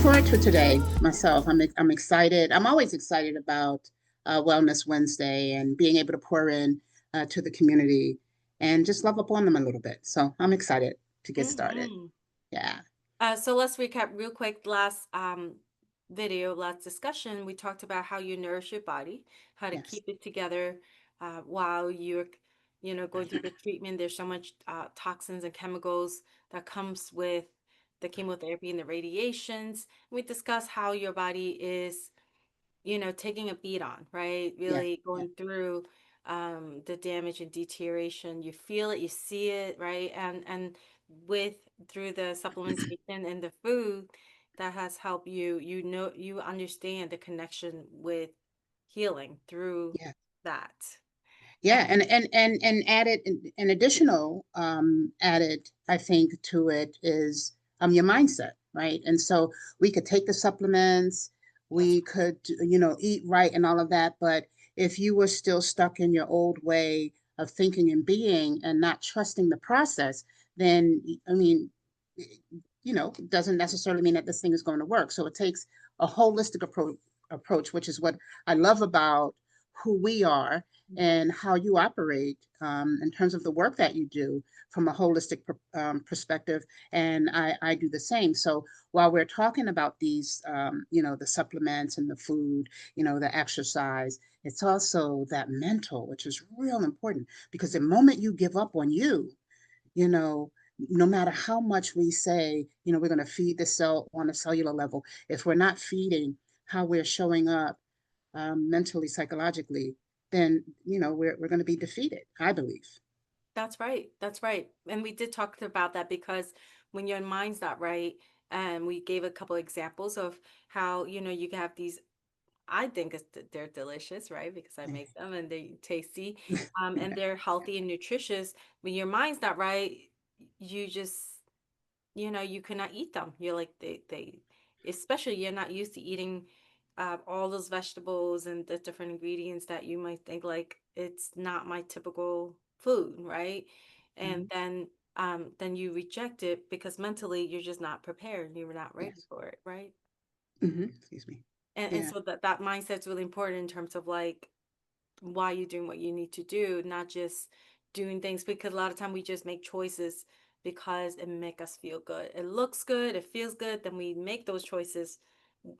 forward to today myself. I'm excited. I'm always excited about Wellness Wednesday and being able to pour in to the community and just love upon them a little bit. So I'm excited to get started. hmm Yeah. So let's recap real quick. Last video, last discussion, we talked about how you nourish your body, how to Yes. keep it together while you're, going through the treatment. There's so much toxins and chemicals that comes with the chemotherapy and the radiations. We discussed how your body is taking a beat on, right? Yeah. Really Yeah. going through the damage and deterioration. You feel it, you see it, right? And with through the supplementation and the food that has helped you, you understand the connection with healing through Yeah. that. Yeah, and added an additional added, I think, to it is your mindset, right? And so we could take the supplements, That's we could, eat right and all of that, but if you were still stuck in your old way of thinking and being and not trusting the process, then I mean, it doesn't necessarily mean that this thing is going to work. So it takes a holistic approach, which is what I love about who we are right. and how you operate in terms of the work that you do from a holistic perspective. And I do the same. So while we're talking about these, the supplements and the food, the exercise, it's also that mental, which is real important because the moment you give up on you, you know, no matter how much we say, we're going to feed the cell on a cellular level, if we're not feeding how we're showing up mentally, psychologically, then we're going to be defeated, I believe. That's right. That's right. And we did talk about that because when your mind's not right, and we gave a couple examples of how, you can have these. I think they're delicious, right? Because I make them and they're tasty, and they're healthy and nutritious. When your mind's not right, you just, you cannot eat them. You're like especially you're not used to eating all those vegetables and the different ingredients that you might think like it's not my typical food, right? And Mhm. then you reject it because mentally you're just not prepared. You're not ready Yes. for it, right? Excuse me. And Yeah. so that mindset's really important in terms of like why you're doing what you need to do, not just doing things because a lot of time we just make choices because it make us feel good. It looks good, it feels good, then we make those choices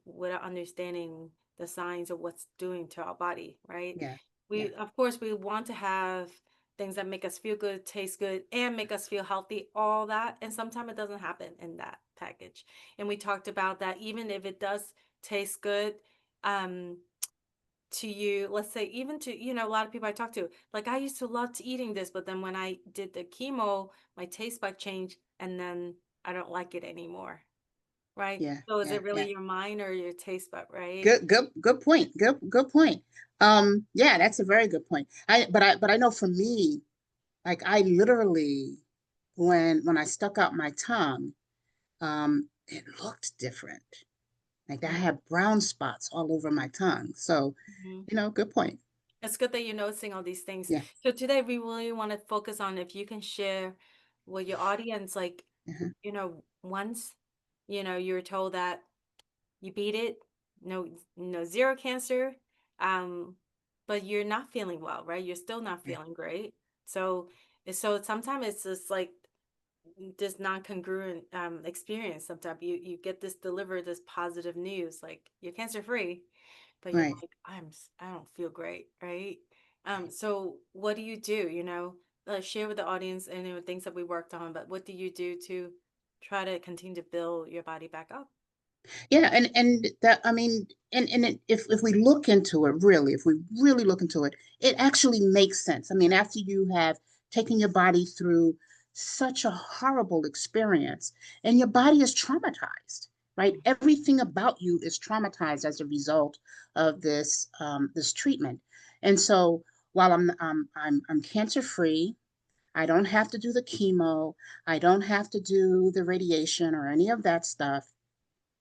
without understanding the signs of what's doing to our body, right? Yeah. Yeah. We of course we want to have things that make us feel good, taste good, and make us feel healthy, all that. And sometimes it doesn't happen in that package. And we talked about that even if it does taste good, um, to you, let's say even to, a lot of people I talk to, like I used to love to eating this, but then when I did the chemo, my taste bud changed and then I don't like it anymore. Right? Yeah. So is Yeah. it really Yeah. your mind or your taste bud, right? Good point. Good point. Yeah, that's a very good point. But I know for me, like I literally, when I stuck out my tongue, it looked different. Like I had brown spots all over my tongue. So, Mhm. good point. It's good that you're noticing all these things. Yeah. So today we really want to focus on if you can share with your audience, like, Uh-huh. once, you were told that you beat it, no, no, zero cancer, um, but you're not feeling well, right? You're still not Yeah. feeling great. So sometimes it's just like this non-congruent experience. Sometimes you get this delivered this positive news, like you're cancer free, but you're Right. like, I don't feel great, right? So what do you do? Share with the audience and things that we worked on, but what do you do to try to continue to build your body back up? Yeah, and that I mean, if we look into it really, if we really look into it, it actually makes sense. I mean, after you have taken your body through such a horrible experience, and your body is traumatized, right? Everything about you is traumatized as a result of this treatment. And so while I'm cancer free, I don't have to do the chemo, I don't have to do the radiation or any of that stuff.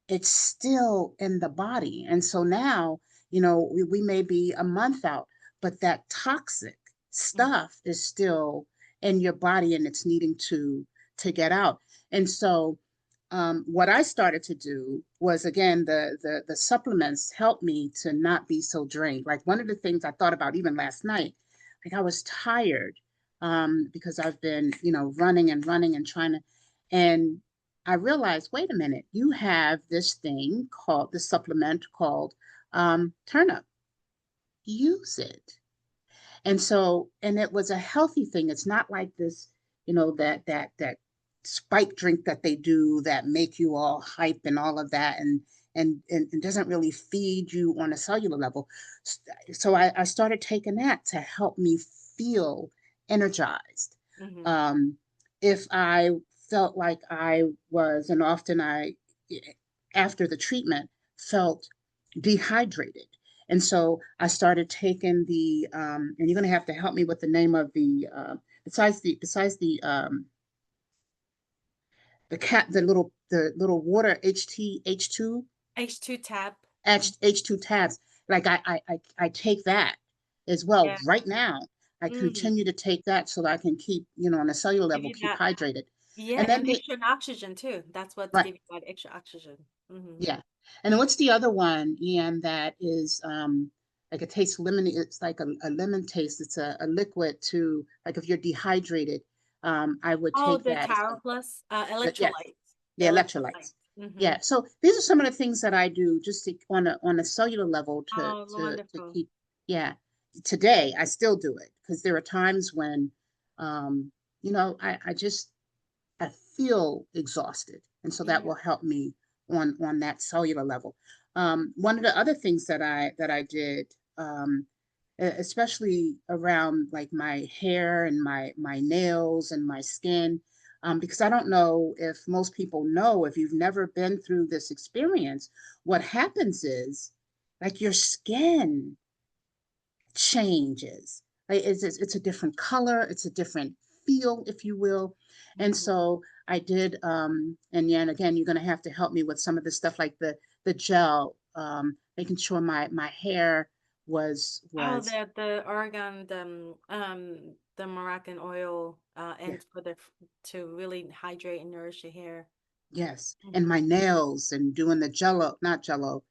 It's still in the body. And so now, we may be a month out, but that toxic Mhm. stuff is still in your body and it's needing to get out. And so what I started to do was, again, the supplements helped me to not be so drained. Like one of the things I thought about even last night, like I was tired because I've been, running and running and trying to, and I realized, wait a minute, you have this thing called the supplement called Turnip. Use it. And so, and it was a healthy thing. It's not like this, that spike drink that they do that make you all hype and all of that, and doesn't really feed you on a cellular level. So I started taking that to help me feel energized. Hmm. Um, if I felt like I was, and often after the treatment, felt dehydrated. And so I started taking and you're going to have to help me with the name of the cat, the little water H2 H2 tab. H2 tabs. Like I take that as well Yeah. right now. I Mm. continue to take that so that I can keep, on a cellular Give level, you keep that. hydrated. Yeah, And then and extra oxygen too. That's what's right, giving that extra oxygen. Hmm. yeah. And then what's the other one, Ian, that is like it tastes lemon, it's like a lemon taste. It's a liquid too. Like if you're dehydrated, I would Oh, take the that. It's Tower called, Plus, yes, electrolytes. The the electrolytes. electrolytes. Hmm. Yeah. So these are some of the things that I do just on a cellular level Oh, to wonderful. keep. Yeah. Today I still do it because there are times when, um, I feel exhausted, and so that Yeah. will help me on that cellular level. One of the other things that I did, especially around like my hair and my nails and my skin, because I don't know if most people know, if you've never been through this experience, what happens is like your skin changes. Right? It's a different color, it's a different feel, if you will. And Hmm. so I did, and yeah, and again, you're going to have to help me with some of the stuff like the gel, making sure my hair was Oh, was the Oregon, the Moroccan oil, yeah, and to really hydrate and nourish your hair. yes, and Hmm. my nails and doing the jello, not jello.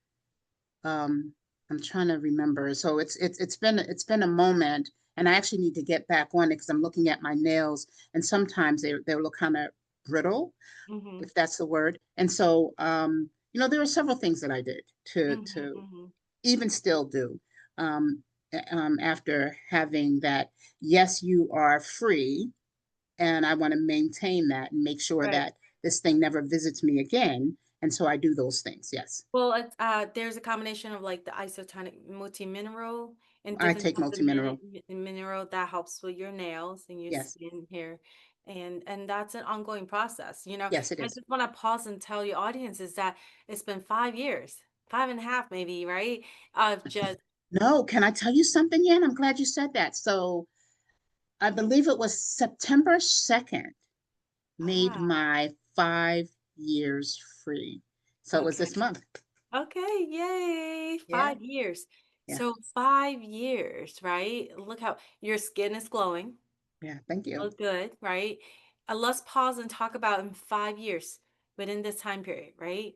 um I'm trying to remember. So it's been a moment, and I actually need to get back on it because I'm looking at my nails, and sometimes they look kind of brittle, Hmm. if that's the word. And so there are several things that I did Hmm. to Hmm. even still do, um after having that. Yes, you are free, and I want to maintain that and make sure Right. that this thing never visits me again. And so I do those things. Yes, Well, there's a combination of like the isotonic multi-mineral and I different take types of multi-mineral. mineral that helps with your nails and your Yes. skin here. And that's an ongoing process. Yes, it I is. just want to pause and tell your audience is that it's been 5 years, 5.5 maybe, right? Of just, No, can I tell you something, Yan? I'm glad you said that. So I believe it was September 2nd made ah, my 5 years free. So it was okay. this month. Okay, yay, Yeah, 5 years. yeah, So 5 years, right? Look how your skin is glowing. yeah. Thank you. Look good, right? Let's pause and talk about in 5 years within this time period, right?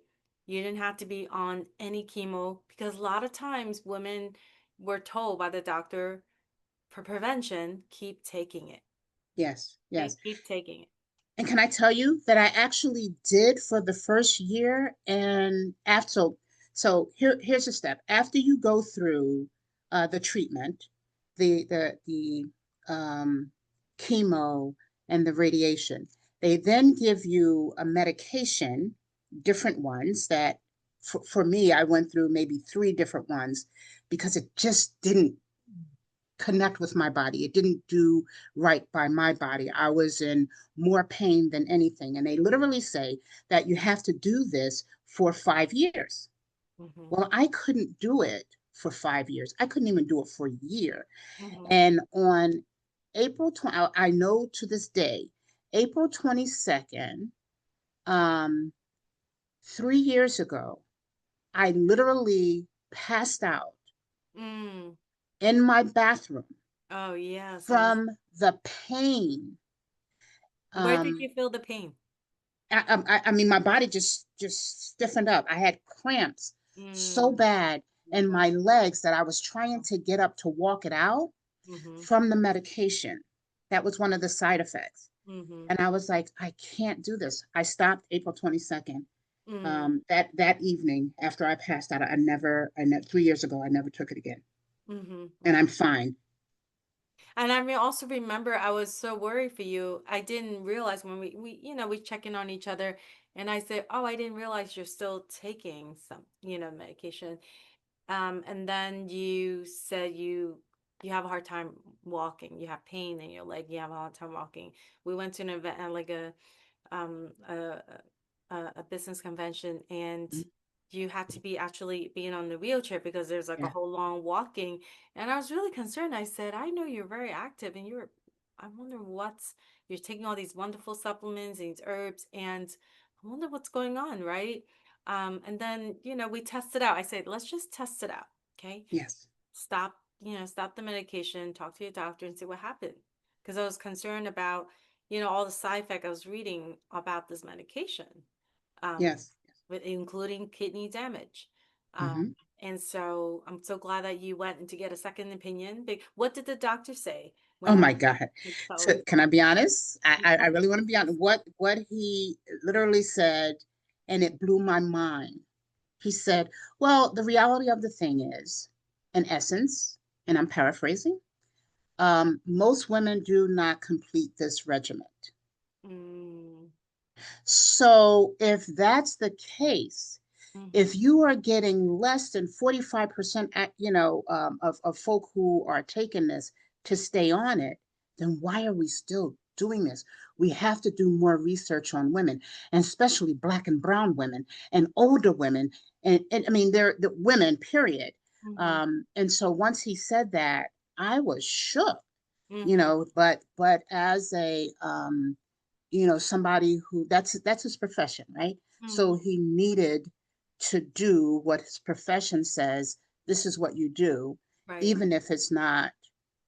You didn't have to be on any chemo because a lot of times women were told by the doctor for prevention, keep taking it. Yes, Okay, yes. keep taking it. And can I tell you that I actually did for the first year, and after, so here's a step. After you go through the treatment, the um, chemo and the radiation, they then give you a medication, different ones that for me, I went through maybe three different ones because it just didn't connect with my body. It didn't do right by my body. I was in more pain than anything. And they literally say that you have to do this for 5 years. Hmm. Well, I couldn't do it for 5 years. I couldn't even do it for a year. Hmm. And on April 20, I know to this day, April 22nd, 3 years ago, I literally passed out Mm. in my bathroom Oh, yes. from the pain. Where did Um, you feel the pain? I mean, my body just stiffened up. I had cramps so Mm. bad in Wow. my legs that I was trying to get up to walk it out Mm-hmm. from the medication. That was one of the side effects. Mm-hmm. And I was like, I can't do this. I stopped April 22nd. Mm. That evening after I passed out, I never 3 years ago, I never took it again. Mm-hmm. And I'm Mm-hmm. fine. And also remember I was so worried for you. I didn't realize when we check in on each other and I said, "Oh, I didn't realize you're still taking some, medication." And then you said you have a hard time walking. You have pain in your leg. You have a hard time walking. We went to an event at like um a a business convention, and Mhm. you had to be actually being on the wheelchair because there's like a Yeah. whole long walking. And I was really concerned. I said, I know you're very active, and I wonder what's you're taking all these wonderful supplements, these herbs, and I wonder what's going on, right? And then, we tested out. I said, let's just test it out. Okay. Yes. Stop the medication, talk to your doctor and see what happened. Because I was concerned about, all the side effects I was reading about this medication, um, Yes. including kidney damage. Um, Hmm. and so I'm so glad that you went to get a second opinion. But what did the doctor say Oh when my God. you tell So him? can I be honest? I Yeah. really want to be honest. What he literally said, and it blew my mind. He said, well, the reality of the thing is, in essence, and I'm paraphrasing, most women do not complete this regimen. Mm, So if that's the case, mm-hmm. if you are getting less than 45%, of folk who are taking this to stay on it, then why are we still doing this? We have to do more research on women, and especially Black and brown women and older women. And I mean, they're the women, period. Mm-hmm. And so once he said that, I was shook, Mm-hmm. but as a, somebody who that's his profession, right? So Mm-hmm. he needed to do what his profession says, this is what you do, Right. even if it's not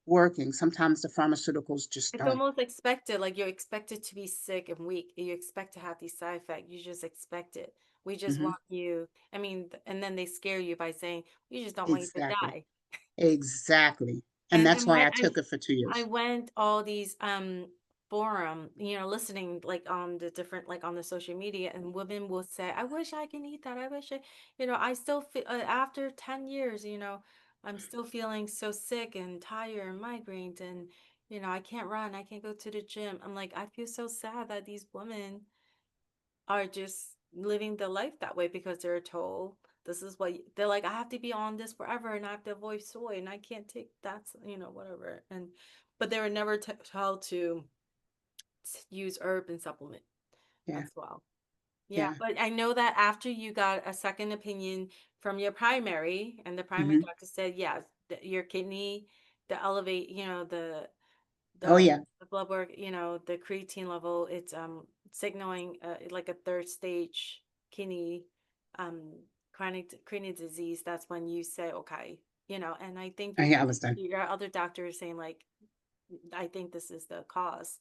working. Sometimes the pharmaceuticals just It's don't. almost expected, like you're expected to be sick and weak. You expect to have these side effects. You just expect it. We just Hmm. want you, I mean, and then they scare you by saying, we just don't want you to Exactly. die. Exactly. And And that's and why when I took it for two I years. went all these forum, listening like on the different like on the social media, and women will say, I wish I can eat that. I wish I still feel after 10 years, I'm still feeling so sick and tired and migraines, and I can't run, I can't go to the gym. I'm like, I feel so sad that these women are just living the life that way because they're told this is what they're like. I have to be on this forever, and I have to avoid soy, and I can't take that's whatever. And but they were never told to use herb and supplement Yeah. as well. Yeah, Yeah. but I know that after you got a second opinion from your primary, and the primary Hmm. doctor said, yeah, your kidney, the elevate, Oh the yeah. the blood work, the creatine level, it's signaling like a third stage kidney um chronic kidney disease. That's when you say, okay, and I think Oh, yeah, I was done. your other doctor is saying like, I think this is the cause.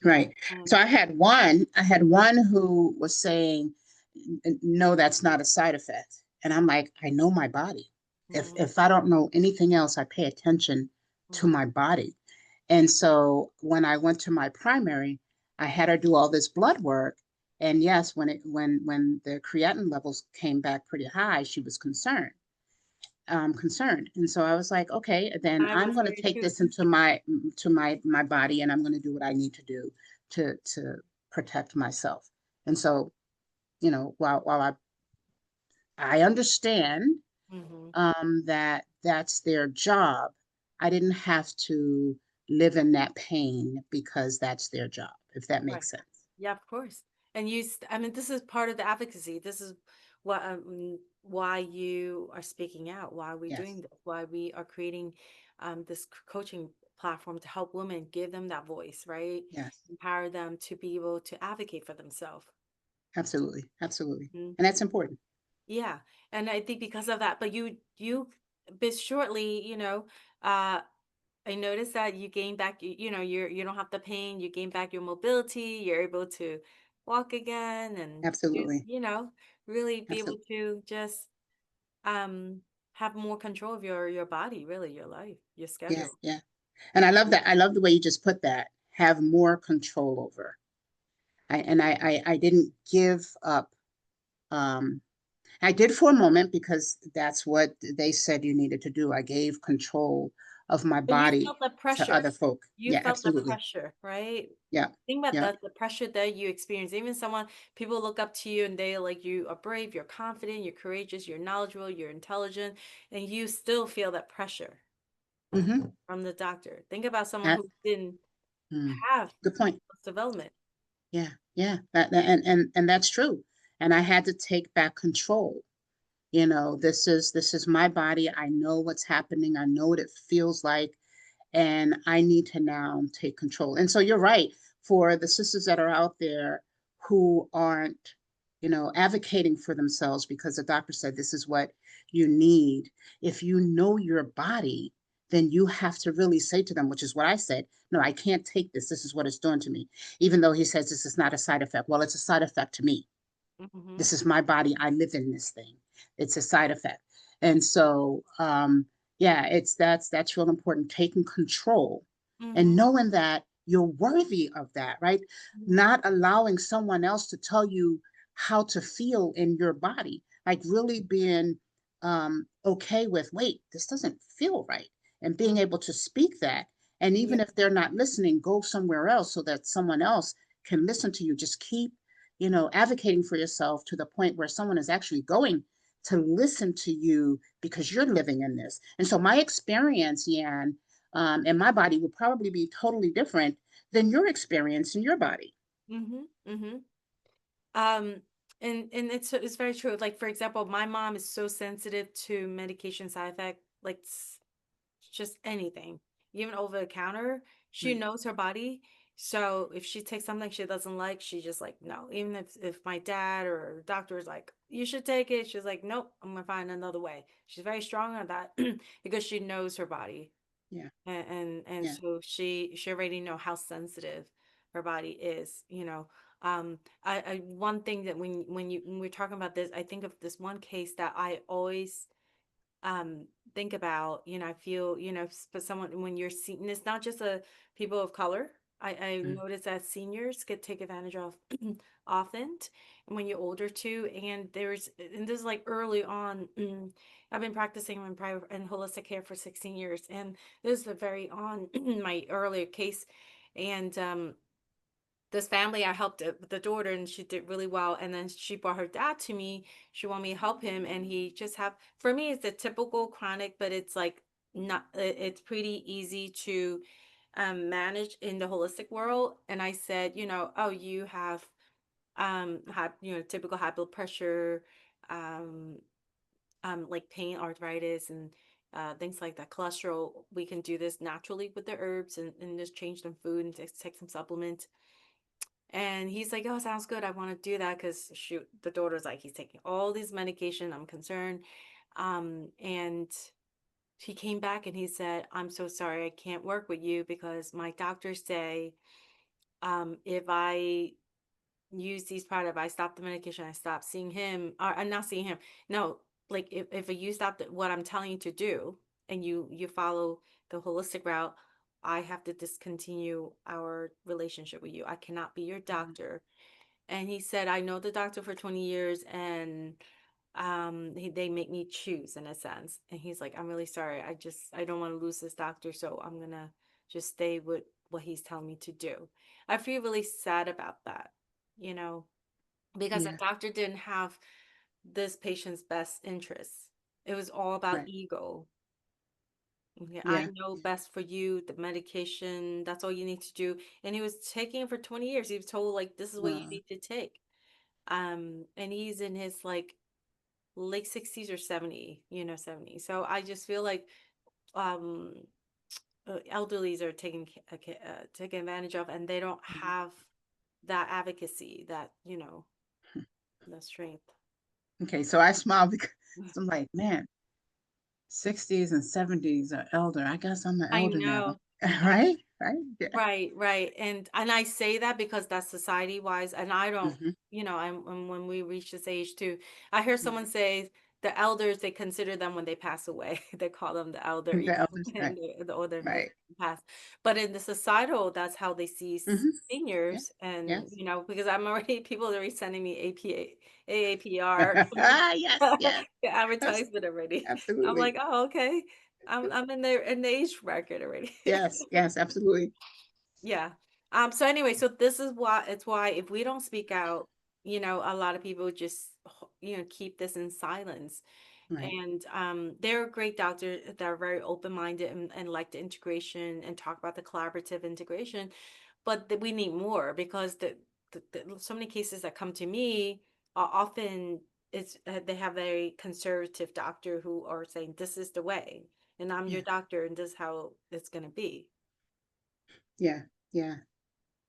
Right. So And I had one who was saying, no, that's not a side effect. And I'm like, I know my body. mm, If I don't know anything else, I pay attention to mm, my body. And so when I went to my primary, I had her do all this blood work. And yes, when the creatinine levels came back pretty high, she was concerned. And so I was like, okay, then I I'm was going to worried take too. this into my body, and I'm going to do what I need to do to protect myself. And so, while I understand Hmm. that that's their job, I didn't have to live in that pain because that's their job, if that Right. makes sense. Yeah, of course. And I mean, this is part of the advocacy. This is why you are speaking out, why we're Yes, doing this, why we are creating this coaching platform to help women, give them that voice, right? yes, Empower them to be able to advocate for themselves. absolutely, absolutely. Mhm. And that's important. Yeah. And I think because of that, but but shortly, I noticed that you gain back, you don't have the pain, you gain back your mobility, you're able to walk again and do, Absolutely. really be able Absolutely. to just um have more control of your body, really, your life, your Yeah, schedule. yeah. And I love that. I love the way you just put that. Have more control over. I didn't give up. Um, I did for a moment because that's what they said you needed to do. I gave control of my But you body felt the to pressure. other folk. You Yeah, felt the absolutely. pressure, right? Yeah, Think about yeah. that, the pressure that you experience. Even someone, people look up to you and they like, you are brave, you're confident, you're courageous, you're knowledgeable, you're intelligent, and you still feel that pressure Mm-hmm. from the doctor. Think about someone That, who didn't mm, have good point. development. Yeah, yeah. And that's true. And I had to take back control. This is my body. I know what's happening. I know what it feels like, and I need to now take control. And so you're right, for the sisters that are out there who aren't, advocating for themselves because the doctor said this is what you need. If you know your body, then you have to really say to them, which is what I said, no, I can't take this. This is what it's doing to me. Even though he says this is not a side effect. Well, it's a side effect to me. Hmm. This is my body. I live in this thing. It's a side effect. And so, yeah, that's real important. Taking control and Hmm. knowing that you're worthy of that, right? Hmm. Not allowing someone else to tell you how to feel in your body, like really being okay with, wait, this doesn't feel right, and being Hmm. able to speak that. And Yeah. even if they're not listening, go somewhere else so that someone else can listen to you. Just keep advocating for yourself to the point where someone is actually going to listen to you because you're living in this. And so my experience, Yan, and my body will probably be totally different than your experience in your body. Hmm. Hmm. Um, and it's very true. Like, for example, my mom is so sensitive to medication side effect, like just anything, even over the counter. She Right. knows her body. So if she takes something she doesn't like, she just like, no. Even if my dad or doctor is like, you should take it, she's like, nope, I'm gonna find another way. She's very strong on that because she knows her body. Yeah. And Yeah. so she already know how sensitive her body is, I one thing that when we're talking about this, I think of this one case that I always think about. I feel, but someone, when you're seeing, it's not just a people of color. I Mm, notice that seniors get taken advantage of often, and when you're older too. And this is like early on. I've been practicing in private and holistic care for 16 years, and this is a very on my earlier case. And this family, I helped the daughter, and she did really well. And then she brought her dad to me. She wanted me to help him, and he just have, for me, it's a typical chronic, but it's like not. It's pretty easy to manage in the holistic world. And I said, oh, you have typical high blood pressure, um, like pain, arthritis, and things like that, cholesterol. We can do this naturally with the herbs, and just change them food and take some supplements. And he's like, "Oh, sounds good. I want to do that because shoot, the daughter's like, he's taking all these medication. I'm concerned." And he came back and he said, "I'm so sorry. I can't work with you because my doctors say if I use these products, if I stop the medication, I stop seeing him, or I'm not seeing him. No, like if you stop what I'm telling you to do, and you follow the holistic route, I have to discontinue our relationship with you. I cannot be your mm, doctor." And he said, I know the doctor for 20 years, and they make me choose in a sense. And he's like, I'm really sorry. I don't want to lose this doctor. So I'm going to just stay with what he's telling me to do. I feel really sad about that, you know, because the yeah. doctor didn't have this patient's best interests. It was all about Right. ego. Okay, I Yeah. know best for you, the medication, that's all you need to do. And he was taking it for 20 years. He was told, like, this is what you Uh, need to take. And he's in his like late 60s or 70, 70. So I just feel like um elderlies are taken advantage of, and they don't mhm. have that advocacy, that, that strength. Okay. So I smile because I'm like, man, 60s and 70s are elder. I guess I'm an I elder now. know. I Right? right? Yeah. Right, right. And I say that because that's society wise, and I don't, Hmm. and when we reach this age too, I hear someone Hmm. say the elders, they consider them when they pass away. They call them the elder, The even elders, when right, the older has right. passed. But in the societal, that's how they see Hmm. Yeah. seniors, and Yes. because I'm already people are already sending me AAPR Yes, yes, yes, advertisement already. I'm absolutely. like, oh, okay. I'm in the age bracket already. Yes, yes, absolutely. Yeah. So anyway, so this is why it's why if we don't speak out, a lot of people just keep this in silence. Right. And there are great doctors that are very open-minded and like the integration and talk about the collaborative integration, but we need more because so many cases that come to me are often they have a conservative doctor who are saying this is the way, and I'm your Yeah, doctor, and this is how it's going to be. yeah, yeah.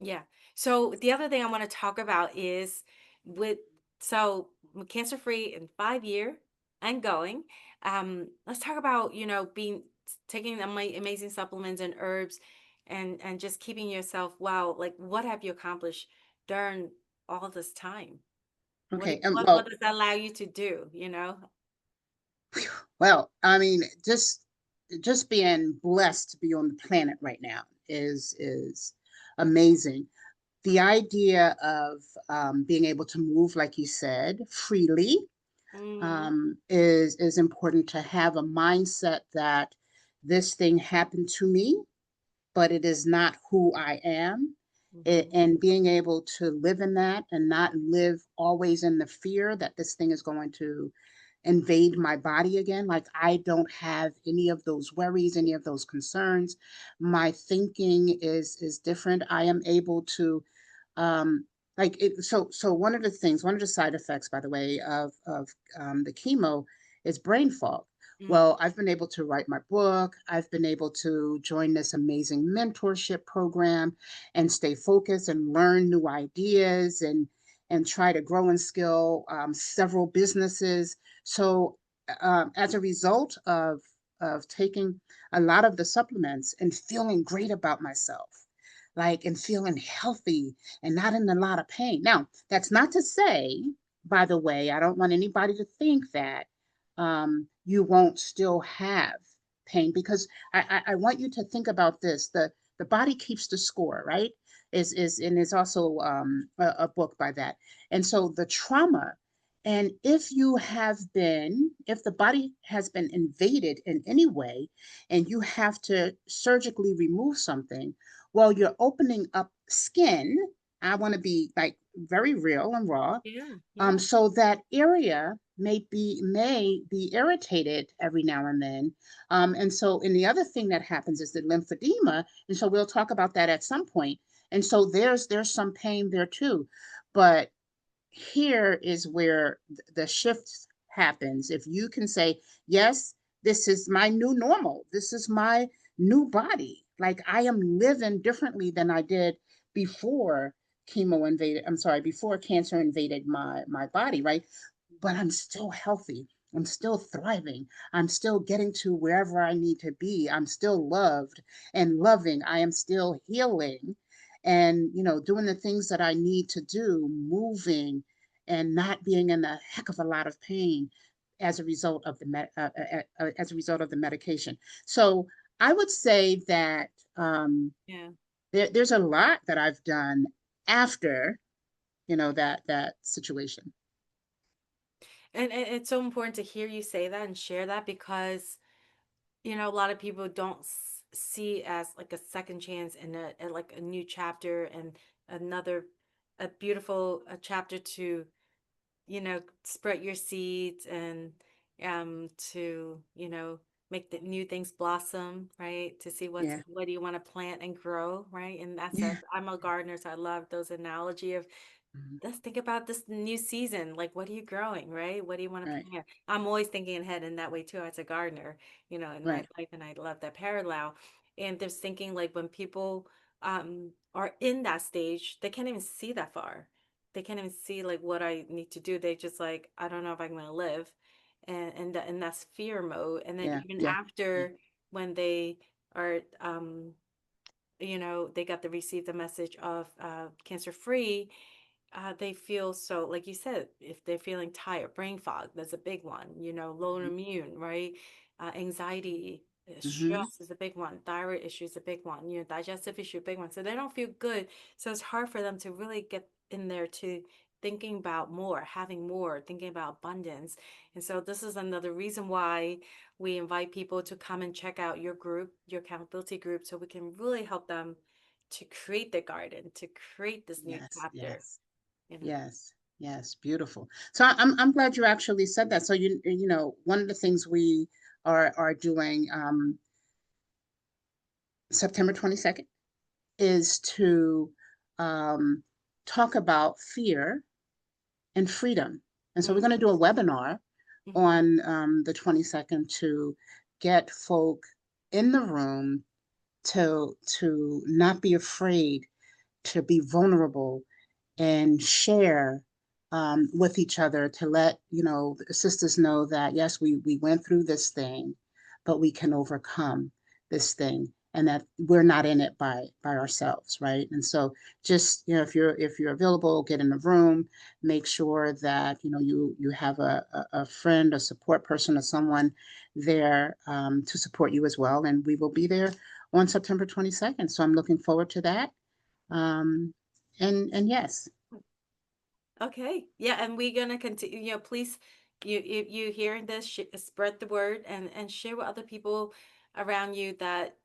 Yeah. So the other thing I want to talk about is with so cancer free in 5 year and going. Let's talk about being taking the amazing supplements and herbs and just keeping yourself well. Like what have you accomplished during all this time? Okay. What Well, does that allow you to do? well, I mean, just being blessed to be on the planet right now is amazing. The idea of being able to move, like you said, freely Mm-hmm. is important to have a mindset that this thing happened to me, but it is not who I am. Mm-hmm. And being able to live in that and not live always in the fear that this thing is going to invade my body again. Like I don't have any of those worries, any of those concerns. My thinking is different. I am able to um so one of the things, one of the side effects, by the way, of the chemo is brain fog. Mm. Well, I've been able to write my book. I've been able to join this amazing mentorship program and stay focused and learn new ideas and try to grow and skill several businesses. So as a result of taking a lot of the supplements and feeling great about myself, like, and feeling healthy and not in a lot of pain. Now, that's not to say, by the way, I don't want anybody to think that you won't still have pain, because I want you to think about this. The body keeps the score, right? Is and it's also a book by that. And so the trauma, and if the body has been invaded in any way, and you have to surgically remove something, well, you're opening up skin. I want to be like very real and raw. Yeah, yeah, So that area may be irritated every now and then. And the other thing that happens is the lymphedema, and so we'll talk about that at some point. And so there's some pain there too, but here is where the shift happens. If you can say, yes, this is my new normal, this is my new body, like I am living differently than I did before before cancer invaded my body, right? But I'm still healthy. I'm still thriving. I'm still getting to wherever I need to be. I'm still loved and loving. I am still healing and, doing the things that I need to do, moving and not being in a heck of a lot of pain as a result of the medication. So I would say that yeah. there's a lot that I've done after, that situation. And it's so important to hear you say that and share that because a lot of people don't see it as like a second chance and like a new chapter and another a beautiful a chapter to spread your seeds and to make the new things blossom, right? To see Yeah. what do you want to plant and grow, right? And that's Yeah. I'm a gardener, so I love those analogy of Mhm. let's think about this new season. Like, what are you growing, right? What do you want to Right. plant? I'm always thinking ahead in that way too, as a gardener, in my Right. life, and I love that parallel. And just thinking like when people are in that stage, they can't even see that far. They can't even see like what I need to do. They just like, I don't know if I'm gonna live. And that's fear mode. And then Yeah. even Yeah. Yeah. after when they are they got to receive the message of cancer free, they feel so, like you said, if they're feeling tired, brain fog, that's a big one, low immune, right? Anxiety, Mm-hmm. stress is a big one, thyroid issue is a big one, digestive issue, a big one. So they don't feel good. So it's hard for them to really get in there to thinking about more, having more, thinking about abundance. And so this is another reason why we invite people to come and check out your group, your accountability group, so we can really help them to create the garden, to create this new Yes, chapter, yes, you know. yes, yes, beautiful. So I'm glad you actually said that. So one of the things we are doing September 22nd is to um, talk about fear and freedom. And so we're Mm-hmm. going to do a webinar Mm-hmm. on the 22nd to get folk in the room to not be afraid to be vulnerable and share with each other to let sisters know that yes, we went through this thing, but we can overcome this thing, and that we're not in it by ourselves, right? And so just if you're available, get in the room, make sure that you have a friend, a support person, or someone there to support you as well, and we will be there on September 22nd. So I'm looking forward to that. Um, and yes, Okay. Yeah, and we're gonna continue. Please, you hearing this, spread the word and share with other people around you that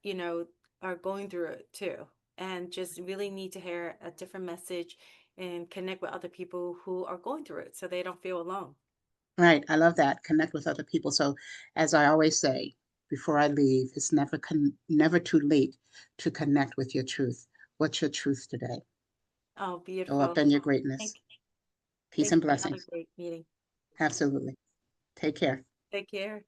are going through it too, and just really need to hear a different message and connect with other people who are going through it, so they don't feel alone. right. I love that. Connect with other people. So, as I always say before I leave, it's never too late to connect with your truth. What's your truth today? Oh, Go up beautiful. in your greatness. Thank, Peace thank and you for another blessings. great meeting. Absolutely. Take care. Take care.